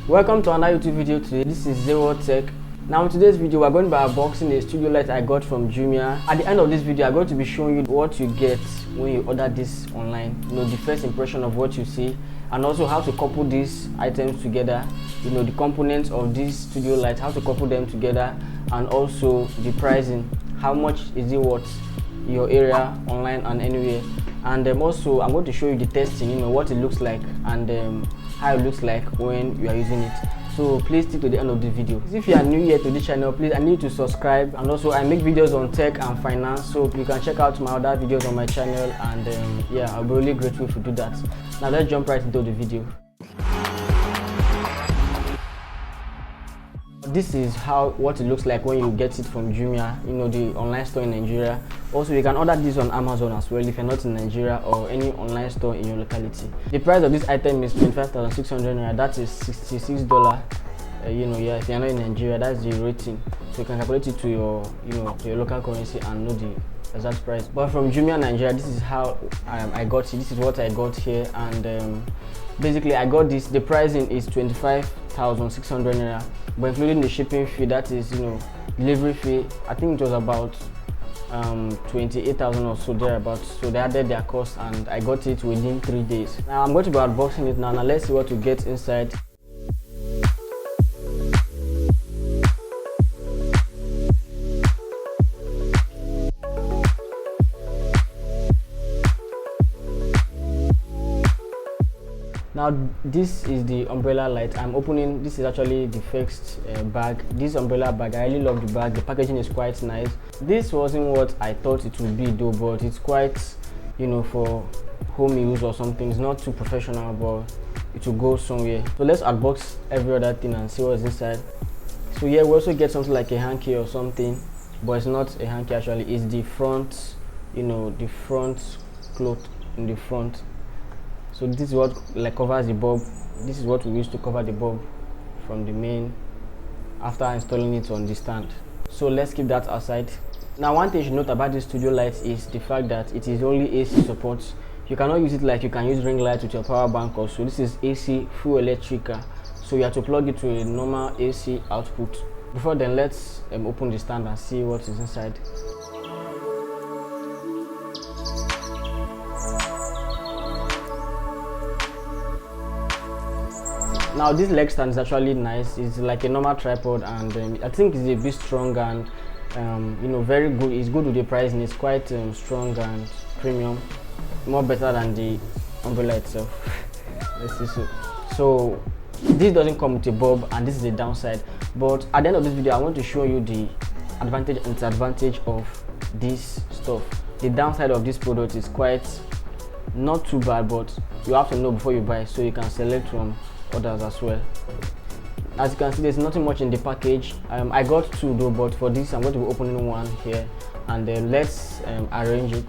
Welcome to another YouTube video today. This is Zero Tech. Now in today's video we're going to be unboxing a studio light I got from Jumia. At the end of this video I'm going to be showing you what you get when you order this online, the first impression of what you see, and also how to couple these items together, the components of this studio light, how to couple them together, and also the pricing, how much is it worth your area, online and anywhere. And also I'm going to show you the testing, what it looks like and how it looks like when you are using it. So please stick to the end of the video. If you are new here to this channel, please I need you to subscribe. And also I make videos on tech and finance, so you can check out my other videos on my channel, and yeah, I'll be really grateful if you do that. Now let's jump right into the video. This is what it looks like when you get it from Jumia, the online store in Nigeria. Also you can order this on Amazon as well if you're not in Nigeria, or any online store in your locality. The price of this item is 25,600 naira. That is $66. Yeah, if you're not in Nigeria, that's the rating, so you can calculate it to your to your local currency and know the exact price. But from Jumia Nigeria, this is how I got it. This is what I got here, and basically I got this. The pricing is 25,600 naira, but including the shipping fee, that is delivery fee, I think it was about 28,000 or so thereabouts. So they added their cost and I got it within 3 days. Now I'm going to be unboxing it now. Let's see what we get inside. Now this is the umbrella light I'm opening. This is actually the first bag. This umbrella bag, I really love the bag. The packaging is quite nice. This wasn't what I thought it would be though, but it's quite for home use or something. It's not too professional, but it will go somewhere. So let's unbox every other thing and see what's inside. So yeah, we also get something like a hanky or something, but it's not a hanky actually. It's the front, the front cloth in the front. So this is what covers the bulb. This is what we use to cover the bulb from the main after installing it on the stand. So let's keep that aside. Now one thing you should note about this studio light is the fact that it is only AC support. You cannot use it like you can use ring light with your power bank also. This is AC full electrical, so you have to plug it to a normal AC output. Before then, let's open the stand and see what is inside. Now this leg stand is actually nice. It's like a normal tripod, and I think it's a bit strong and very good. It's good with the price, and it's quite strong and premium, more better than the umbrella itself. Let's see. So this doesn't come with a bulb, and this is the downside. But at the end of this video I want to show you the advantage and disadvantage of this stuff. The downside of this product is quite not too bad, but you have to know before you buy, so you can select from others as well. As you can see, there's nothing much in the package. I got two though, but for this I'm going to be opening one here, and then let's arrange it.